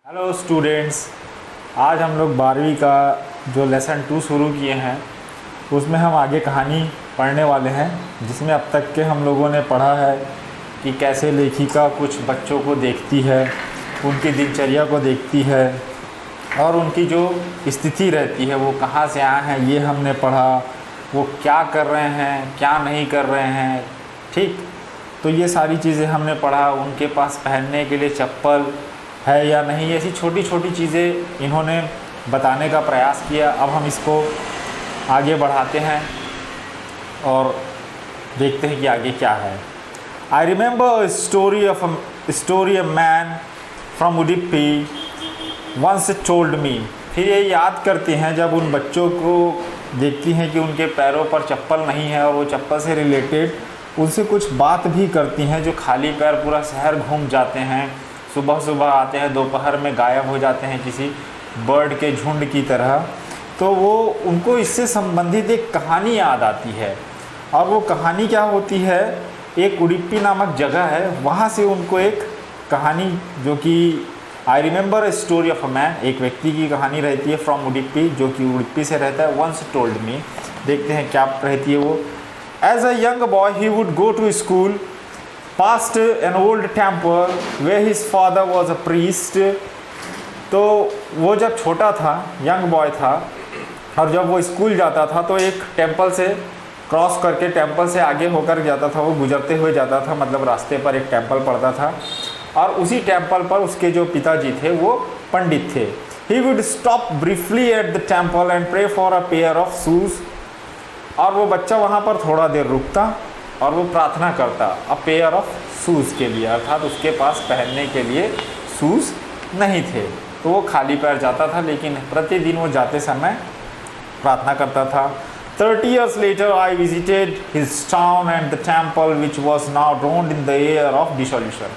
Hello students, आज हम लोग 12वीं का जो लेसन 2 शुरू किए हैं उसमें हम आगे कहानी पढ़ने वाले हैं, जिसमें अब तक के हम लोगों ने पढ़ा है कि कैसे लेखिका कुछ बच्चों को देखती है, उनकी दिनचर्या को देखती है और उनकी जो स्थिति रहती है वो कहाँ से आए हैं ये हमने पढ़ा, वो क्या कर रहे हैं क्या नहीं कर रहे हैं। ठीक, तो ये सारी चीज़ें हमने पढ़ा। उनके पास पहनने के लिए चप्पल है या नहीं, ऐसी छोटी छोटी चीज़ें इन्होंने बताने का प्रयास किया। अब हम इसको आगे बढ़ाते हैं और देखते हैं कि आगे क्या है। I remember story a man from Udupi once told me. फिर ये याद करते हैं जब उन बच्चों को देखती हैं कि उनके पैरों पर चप्पल नहीं है और वो चप्पल से रिलेटेड उनसे कुछ बात भी करती हैं, जो खाली पैर पूरा शहर घूम जाते हैं, सुबह सुबह आते हैं, दोपहर में गायब हो जाते हैं किसी बर्ड के झुंड की तरह। तो वो उनको इससे संबंधित एक कहानी याद आती है। और वो कहानी क्या होती है, एक उडुपी नामक जगह है, वहाँ से उनको एक कहानी जो कि I remember a story of a man, एक व्यक्ति की कहानी रहती है फ्रॉम उडुपी, जो कि उडुपी से रहता है। वंस टोल्ड मी, देखते हैं क्या रहती है वो। As a young boy he would go to school past an old temple where his father was a priest। तो वो जब छोटा था, यंग बॉय था, और जब वो स्कूल जाता था तो एक टेंपल से क्रॉस करके, टेंपल से आगे होकर जाता था, वो गुजरते हुए जाता था, मतलब रास्ते पर एक टेंपल पड़ता था और उसी टेंपल पर उसके जो पिताजी थे वो पंडित थे। He would stop briefly at the temple and pray for a pair of shoes। और वो बच्चा वहाँ पर थोड़ा देर रुकता और वो प्रार्थना करता अ पेयर ऑफ शूज़ के लिए, अर्थात उसके पास पहनने के लिए शूज़ नहीं थे, तो वो खाली पैर जाता था, लेकिन प्रतिदिन वो जाते समय प्रार्थना करता था। 30 years later I visited his town and the temple which was now drowned in the air of dissolution।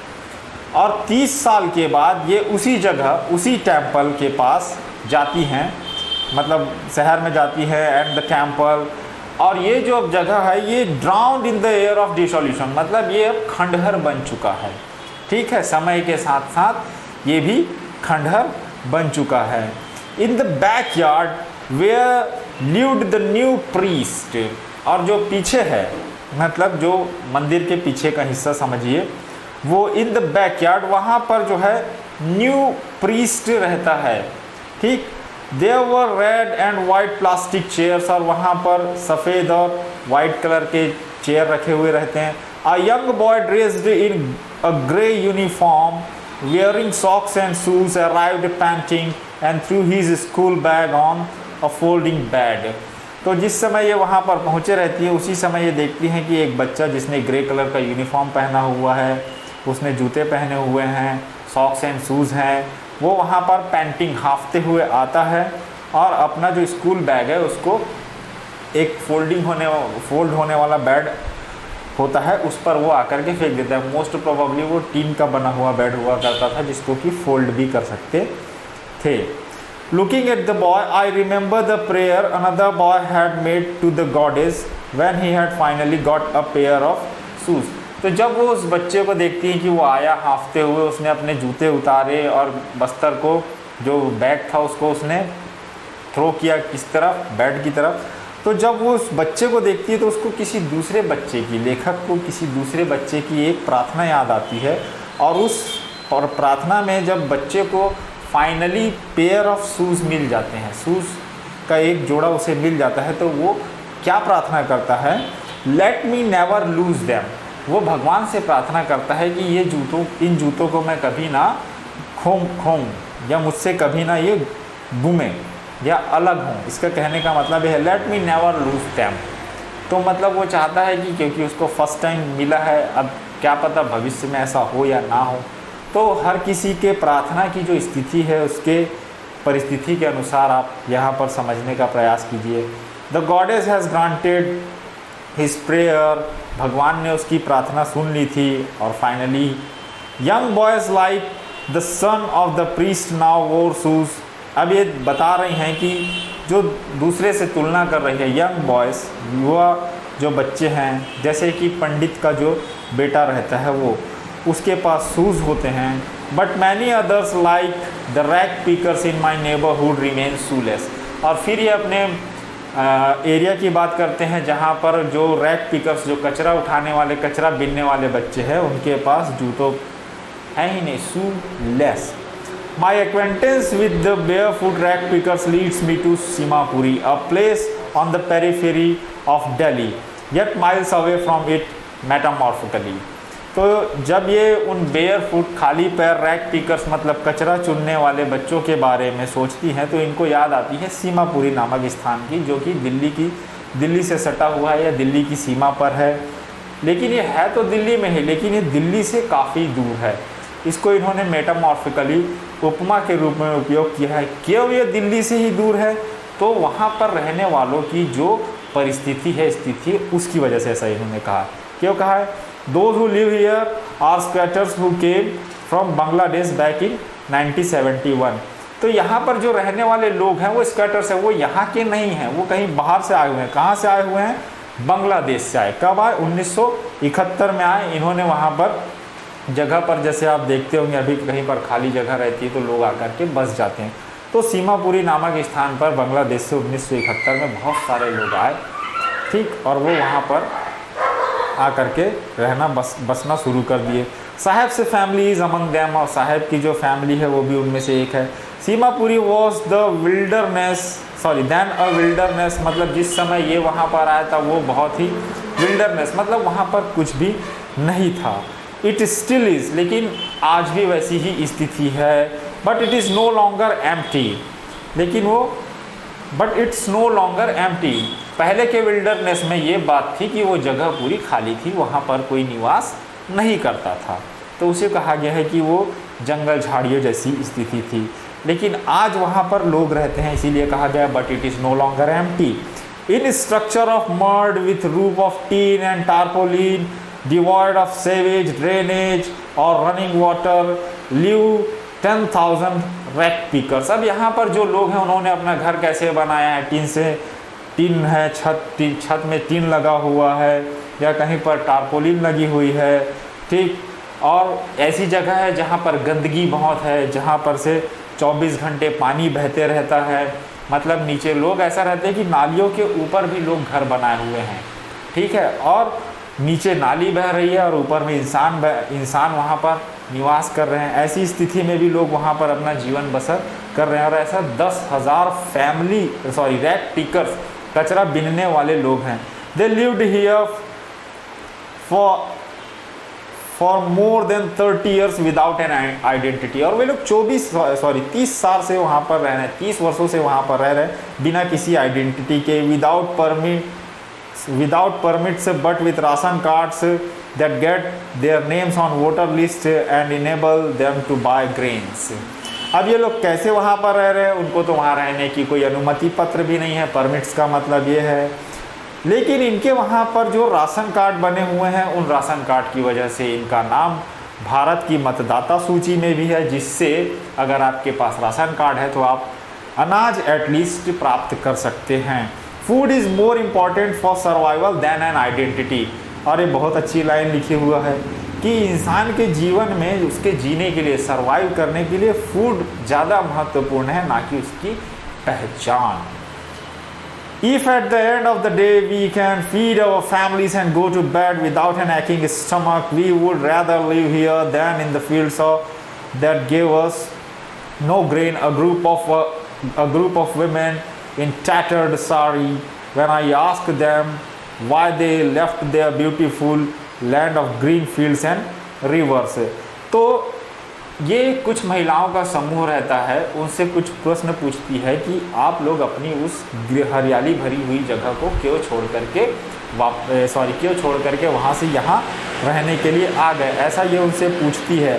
और 30 साल के बाद ये उसी जगह, उसी टेम्पल के पास जाती हैं, मतलब शहर में जाती है, एंड द टेम्पल, और ये जो अब जगह है ये drowned in the air of dissolution, मतलब ये अब खंडहर बन चुका है। ठीक है, समय के साथ साथ ये भी खंडहर बन चुका है। In the backyard where lived the new priest, और जो पीछे है, मतलब जो मंदिर के पीछे का हिस्सा समझिए, वो इन द बैक यार्ड, वहाँ पर जो है न्यू प्रीस्ट रहता है। ठीक, There were red and white plastic chairs, और वहाँ पर सफ़ेद और वाइट कलर के चेयर रखे हुए रहते हैं। A young boy dressed in a grey uniform, wearing socks and shoes, arrived panting and threw his school bag on a folding bed। तो जिस समय ये वहाँ पर पहुँचे रहती है, उसी समय ये देखती हैं कि एक बच्चा जिसने ग्रे कलर का यूनिफॉर्म पहना हुआ है, उसने जूते पहने हुए हैं, सॉक्स एंड शूज़ हैं, वो वहाँ पर पैंटिंग हाँफते हुए आता है और अपना जो स्कूल बैग है उसको एक फोल्ड होने वाला बेड होता है, उस पर वो आकर के फेंक देता है। मोस्ट प्रोबेबली वो टीन का बना हुआ बेड हुआ करता था, जिसको कि फोल्ड भी कर सकते थे। Looking at the boy I remember the prayer another boy had made to the goddess when he had finally got a pair of shoes. तो जब वो उस बच्चे को देखती हैं कि वो आया हाँफते हुए, उसने अपने जूते उतारे और बस्तर को, जो बैग था उसको उसने थ्रो किया किस तरफ, बेड की तरफ। तो जब वो उस बच्चे को देखती है तो उसको किसी दूसरे बच्चे की, लेखक को किसी दूसरे बच्चे की एक प्रार्थना याद आती है, और प्रार्थना में जब बच्चे को फाइनली पेयर ऑफ शूज़ मिल जाते हैं, शूज़ का एक जोड़ा उसे मिल जाता है, तो वो क्या प्रार्थना करता है, let me never loose them. वो भगवान से प्रार्थना करता है कि इन जूतों को मैं कभी ना खोऊं, या मुझसे कभी ना ये गुमे या अलग हों। इसका कहने का मतलब है let me never lose them. तो मतलब वो चाहता है कि क्योंकि उसको फर्स्ट टाइम मिला है, अब क्या पता भविष्य में ऐसा हो या ना हो। तो हर किसी के प्रार्थना की जो स्थिति है उसके परिस्थिति के अनुसार आप यहाँ पर समझने का प्रयास कीजिए। The goddess has granted his prayer, भगवान ने उसकी प्रार्थना सुन ली थी। और finally young boys like the son of the priest now वोर शूज़। अब ये बता रही हैं कि जो दूसरे से तुलना कर रही है, यंग बॉयज़, युवा जो बच्चे हैं, जैसे कि पंडित का जो बेटा रहता है वो, उसके पास शूज़ होते हैं but many others like the rag pickers in my neighbourhood remain shoelace. और फिर ये अपने एरिया की बात करते हैं जहाँ पर जो रैग पिकर्स, जो कचरा उठाने वाले, कचरा बीनने वाले बच्चे हैं, उनके पास जूतों है ही नहीं, shoelace. My acquaintance with the barefoot rag pickers leads me to Simapuri, a place on the periphery of Delhi, yet miles away from it metamorphically। तो जब ये उन बेयरफुट खाली पैर रैग पिकर्स मतलब कचरा चुनने वाले बच्चों के बारे में सोचती हैं तो इनको याद आती है सीमापुरी नामक स्थान की, जो कि दिल्ली से सटा हुआ है या दिल्ली की सीमा पर है। लेकिन ये है तो दिल्ली में ही, लेकिन ये दिल्ली से काफ़ी दूर है। इसको इन्होंने मेटामॉर्फिकली उपमा के रूप में उपयोग किया है। क्यों ये दिल्ली से ही दूर है? तो वहाँ पर रहने वालों की जो परिस्थिति है, स्थिति, उसकी वजह से ऐसा इन्होंने कहा। क्यों कहा है? Those who live here are squatters who came from Bangladesh back in 1971। तो यहाँ पर जो रहने वाले लोग हैं वो स्क्वाटर्स हैं, वो यहाँ के नहीं हैं, वो कहीं बाहर से आए हुए हैं। कहाँ से आए हुए हैं? बांग्लादेश से आए। कब आए? 1971 में आए। इन्होंने वहाँ पर जगह पर, जैसे आप देखते होंगे अभी कहीं पर खाली जगह रहती है तो लोग आकर के बस जाते हैं। तो सीमापुरी नामक स्थान पर बांग्लादेश से 1971 में बहुत सारे लोग आए, ठीक, और वो वहाँ पर आकर के रहना बसना शुरू कर दिए। साहब से फैमिली इज अमंग देम, और साहब की जो फैमिली है वो भी उनमें से एक है। Seemapuri was the then a wilderness, मतलब जिस समय ये वहाँ पर आया था वो बहुत ही विल्डरनेस, मतलब वहाँ पर कुछ भी नहीं था। इट स्टिल इज़, लेकिन आज भी वैसी ही स्थिति है। But it is no longer empty, लेकिन वो but it's no longer empty. पहले के विल्डरनेस में ये बात थी कि वो जगह पूरी खाली थी, वहाँ पर कोई निवास नहीं करता था, तो उसे कहा गया है कि वो जंगल झाड़ियों जैसी स्थिति थी। लेकिन आज वहाँ पर लोग रहते हैं, इसीलिए कहा गया but it is no longer empty. In structure of mud with roof of tin and tarpaulin, devoid of sewage, drainage or running water, live 10,000 rag pickers। अब यहाँ पर जो लोग हैं उन्होंने अपना घर कैसे बनाया है? टीन है, छत में टीन लगा हुआ है या कहीं पर टारपोलिन लगी हुई है, ठीक, और ऐसी जगह है जहाँ पर गंदगी बहुत है, जहाँ पर से 24 घंटे पानी बहते रहता है। मतलब नीचे लोग ऐसा रहते हैं कि नालियों के ऊपर भी लोग घर बनाए हुए हैं, ठीक है, और नीचे नाली बह रही है और ऊपर में इंसान वहाँ पर निवास कर रहे हैं। ऐसी स्थिति में भी लोग वहाँ पर अपना जीवन बसर कर रहे हैं। और ऐसा 10,000 रैग पिकर्स, कचरा बीनने वाले लोग हैं। They lived here for more than 30 years without an identity. और वे लोग 30 साल से वहाँ पर रह रहे हैं, 30 वर्षों से वहाँ पर रह रहे हैं बिना किसी आइडेंटिटी के, without permits but with ration cards that get their names on voter list and enable them to buy grains। अब ये लोग कैसे वहाँ पर रह रहे हैं? उनको तो वहाँ रहने की कोई अनुमति पत्र भी नहीं है, परमिट्स का मतलब ये है। लेकिन इनके वहाँ पर जो राशन कार्ड बने हुए हैं, उन राशन कार्ड की वजह से इनका नाम भारत की मतदाता सूची में भी है, जिससे अगर आपके पास राशन कार्ड है तो आप अनाज एटलीस्ट प्राप्त कर सकते हैं। Food is more important for survival than an identity. और ये बहुत अच्छी लाइन लिखी हुआ है कि इंसान के जीवन में उसके जीने के लिए, सर्वाइव करने के लिए फूड ज़्यादा महत्वपूर्ण है, ना कि उसकी पहचान। If at the end of the day we can feed our families and go to bed without an aching stomach, we would rather live here than in the fields that gave us no grain. A group of women in tattered sari, when I asked them why they left their beautiful land of green fields and rivers। तो ये कुछ महिलाओं का समूह रहता है, उनसे कुछ प्रश्न पूछती है कि आप लोग अपनी उस हरियाली भरी हुई जगह को क्यों छोड़ करके वहाँ से यहाँ रहने के लिए आ गए, ऐसा ये उनसे पूछती है।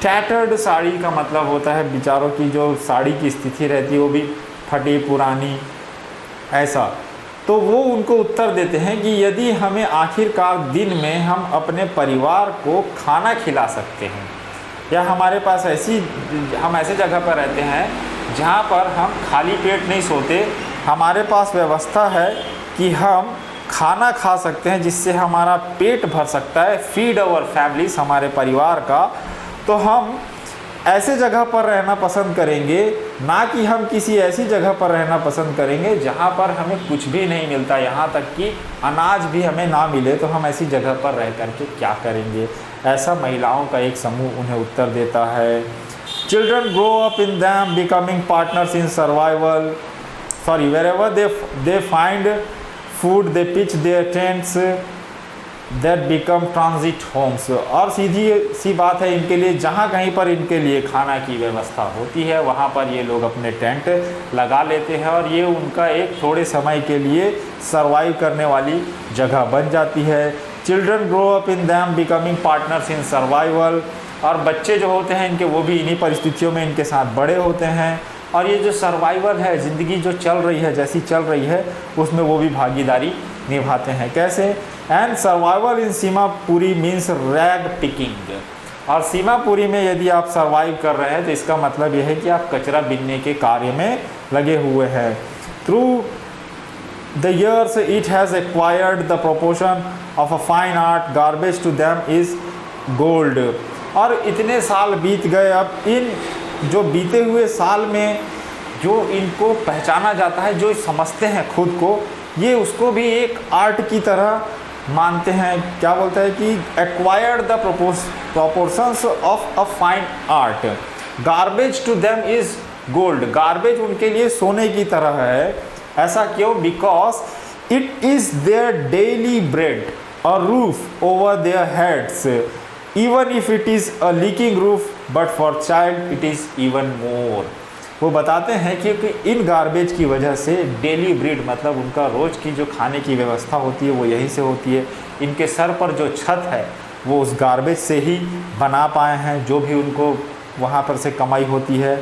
टैटर्ड साड़ी का मतलब होता है बेचारों की जो साड़ी की स्थिति रहती है वो भी फटी पुरानी, ऐसा। तो वो उनको उत्तर देते हैं कि यदि हमें आखिरकार दिन में हम अपने परिवार को खाना खिला सकते हैं, या हमारे पास हम ऐसे जगह पर रहते हैं जहाँ पर हम खाली पेट नहीं सोते, हमारे पास व्यवस्था है कि हम खाना खा सकते हैं जिससे हमारा पेट भर सकता है, फीड अवर फैमिलीज, हमारे परिवार का, तो हम ऐसे जगह पर रहना पसंद करेंगे, ना कि हम किसी ऐसी जगह पर रहना पसंद करेंगे जहाँ पर हमें कुछ भी नहीं मिलता, यहाँ तक कि अनाज भी हमें ना मिले तो हम ऐसी जगह पर रह करके क्या करेंगे। ऐसा महिलाओं का एक समूह उन्हें उत्तर देता है। Children grow up in them becoming partners in survival, wherever they find food they pitch their tents that become transit homes। और सीधी सी बात है, इनके लिए जहाँ कहीं पर इनके लिए खाना की व्यवस्था होती है वहाँ पर ये लोग अपने टेंट लगा लेते हैं और ये उनका एक थोड़े समय के लिए सर्वाइव करने वाली जगह बन जाती है। Children grow up in them becoming partners in survival, और बच्चे जो होते हैं इनके वो भी इन्हीं परिस्थितियों में इनके साथ बड़े होते हैं और ये जो सर्वाइवल है, ज़िंदगी जो चल रही है जैसी चल रही है उसमें वो भी भागीदारी निभाते हैं। कैसे? And survival in Seemapuri means rag picking, और सीमापुरी में यदि आप सर्वाइव कर रहे हैं तो इसका मतलब यह है कि आप कचरा बीनने के कार्य में लगे हुए हैं। Through the years it has acquired the proportion of a fine art, garbage to them is gold। और इतने साल बीत गए, अब इन जो बीते हुए साल में जो इनको पहचाना जाता है, जो समझते हैं खुद को, ये उसको भी एक आर्ट की तरह मानते हैं। क्या बोलते हैं कि acquired the proportions of a fine art, garbage to them is gold, garbage उनके लिए सोने की तरह है। ऐसा क्यों? Because it is their daily bread और roof over their heads, even if it is a leaking roof, but for child it is even more। वो बताते हैं कि इन गार्बेज की वजह से डेली ब्रीड मतलब उनका रोज़ की जो खाने की व्यवस्था होती है वो यहीं से होती है। इनके सर पर जो छत है वो उस गार्बेज से ही बना पाए हैं, जो भी उनको वहाँ पर से कमाई होती है।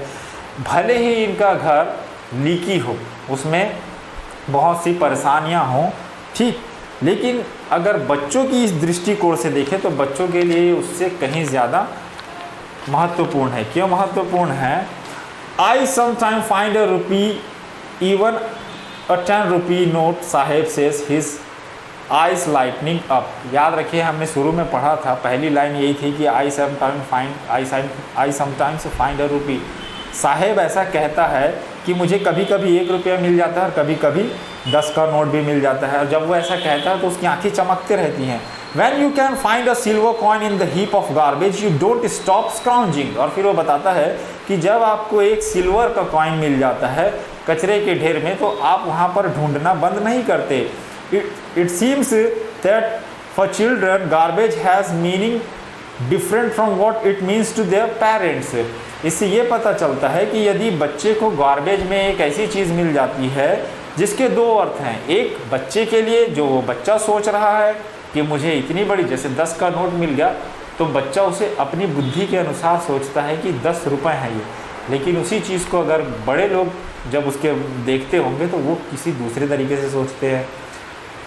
भले ही इनका घर लीकी हो, उसमें बहुत सी परेशानियाँ हों, ठीक, लेकिन अगर बच्चों की इस दृष्टिकोण से देखें तो बच्चों के लिए उससे कहीं ज़्यादा महत्वपूर्ण है। क्यों महत्वपूर्ण है? I sometime find a rupee even a 10 rupee note, Saheb says his eyes lighting up. याद रखिए, हमने शुरू में पढ़ा था, पहली लाइन यही थी कि आई समटाइम्स फाइंड अ रुपी। साहेब ऐसा कहता है कि मुझे कभी कभी 1 रुपया मिल जाता है और कभी कभी 10 का नोट भी मिल जाता है। और जब वो ऐसा कहता है तो उसकी आंखें चमकते रहती हैं। When you can find a silver coin in the heap of garbage, you don't stop scrounging। और फिर वो बताता है कि जब आपको एक सिल्वर का कॉइन मिल जाता है कचरे के ढेर में तो आप वहाँ पर ढूंढना बंद नहीं करते। It seems that for children garbage has meaning different from what it means to their parents। इससे ये पता चलता है कि यदि बच्चे को गार्बेज में एक ऐसी चीज़ मिल जाती है जिसके 2 अर्थ हैं। एक बच्चे के लिए, जो वो बच्चा सोच रहा है कि मुझे इतनी बड़ी, जैसे 10 का नोट मिल गया तो बच्चा उसे अपनी बुद्धि के अनुसार सोचता है कि 10 रुपये हैं ये। लेकिन उसी चीज़ को अगर बड़े लोग जब उसके देखते होंगे तो वो किसी दूसरे तरीके से सोचते हैं।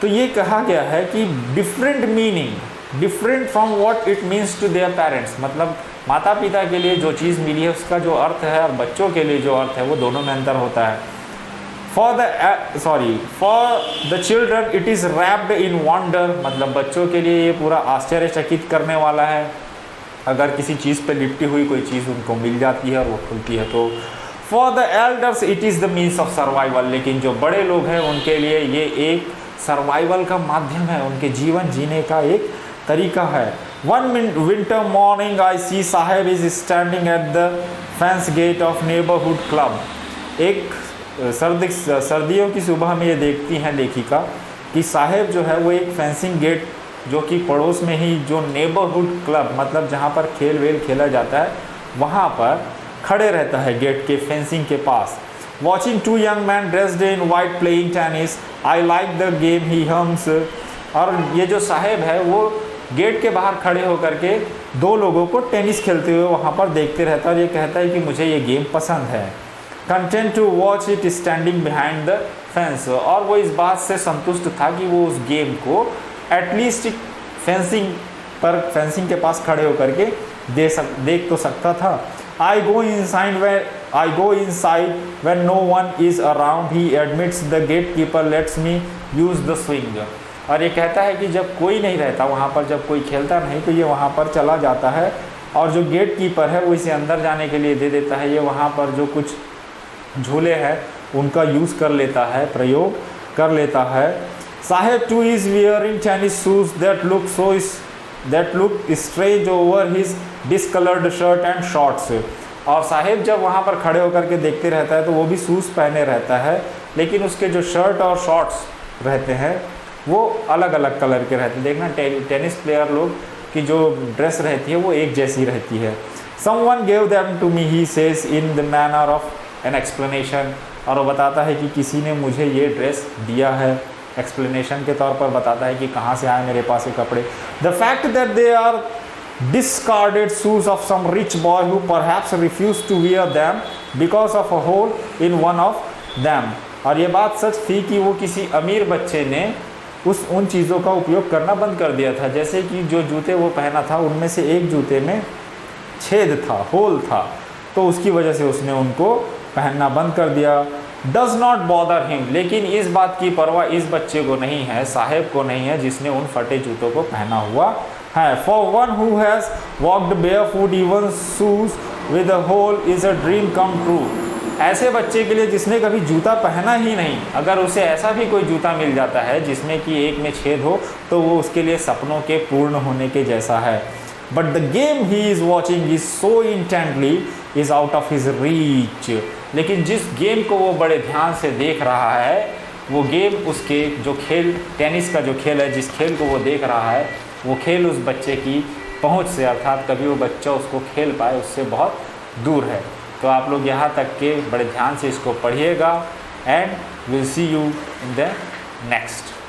तो ये कहा गया है कि different meaning, different from what it means to their parents, मतलब माता पिता के लिए जो चीज़ मिली है उसका जो अर्थ है और बच्चों के लिए जो अर्थ है वो दोनों में अंतर होता है। For the children it is wrapped in wonder, मतलब बच्चों के लिए ये पूरा आश्चर्यचकित करने वाला है। अगर किसी चीज़ पे लिपटी हुई कोई चीज़ उनको मिल जाती है और वो खुलती है तो। For the elders it is the means of survival, लेकिन जो बड़े लोग हैं उनके लिए ये एक सर्वाइवल का माध्यम है, उनके जीवन जीने का एक तरीका है। One winter morning I see Saheb is standing at the fence gate of neighbourhood club. एक सर्दियों की सुबह में ये देखती हैं लेखिका कि साहेब जो है वो एक फेंसिंग गेट, जो कि पड़ोस में ही जो नेबरहुड क्लब मतलब जहाँ पर खेल वेल खेला जाता है वहाँ पर खड़े रहता है गेट के फेंसिंग के पास। Watching 2 young men dressed in white playing tennis, I like the game he hums। और ये जो साहेब है वो गेट के बाहर खड़े होकर के 2 लोगों को टेनिस खेलते हुए वहाँ पर देखते रहता है और ये कहता है कि मुझे ये गेम पसंद है। Content to watch it standing behind the fence, और वो इस बात से संतुष्ट था कि वो उस गेम को एटलीस्ट फेंसिंग के पास खड़े होकर के देख तो सकता था। I go inside when no one is around, he admits the gatekeeper lets me use the swing। और ये कहता है कि जब कोई नहीं रहता वहाँ पर, जब कोई खेलता नहीं तो ये वहाँ पर चला जाता है और जो गेट कीपर है वो इसे अंदर जाने के लिए दे देता है। ये वहाँ पर जो कुछ झूले हैं उनका यूज़ कर लेता है, प्रयोग कर लेता है। Saheb two is wearing tennis shoes that look strange over his discoloured shirt and shorts. और साहेब जब वहाँ पर खड़े होकर के देखते रहता है तो वो भी शूज़ पहने रहता है, लेकिन उसके जो शर्ट और शॉर्ट्स रहते हैं वो अलग अलग कलर के रहते हैं। देखना टेनिस प्लेयर लोग की जो ड्रेस रहती है वो एक जैसी रहती है। Someone gave them to me, he says in the manner of an explanation। और वो बताता है कि किसी ने मुझे ये ड्रेस दिया है, एक्सप्लेनेशन के तौर पर बताता है कि कहाँ से आए मेरे पास ये कपड़े। The fact that they are discarded shoes of some rich boy who perhaps refused to wear them because of a hole in one of them। और ये बात सच थी कि वो किसी अमीर बच्चे ने उन चीज़ों का उपयोग करना बंद कर दिया था। जैसे कि जो जूते वो पहना था उनमें से एक जूते में छेद था, होल था, तो उसकी वजह से उसने उनको पहनना बंद कर दिया। डज नॉट बॉदर हिम, लेकिन इस बात की परवाह इस बच्चे को नहीं है, साहेब को नहीं है, जिसने उन फटे जूतों को पहना हुआ है। For one who has walked barefoot even shoes with a hole is a dream come true. ऐसे बच्चे के लिए जिसने कभी जूता पहना ही नहीं, अगर उसे ऐसा भी कोई जूता मिल जाता है जिसमें कि एक में छेद हो तो वो उसके लिए सपनों के पूर्ण होने के जैसा है। But the game he is watching is so intently is out of his reach. लेकिन जिस गेम को वो बड़े ध्यान से देख रहा है, वो गेम उसके जो खेल, टेनिस का जो खेल है, जिस खेल को वो देख रहा है, वो खेल उस बच्चे की पहुंच से, अर्थात कभी वो बच्चा उसको खेल पाए, उससे बहुत दूर है। तो आप लोग यहाँ तक के बड़े ध्यान से इसको पढ़िएगा। And will see you in the next.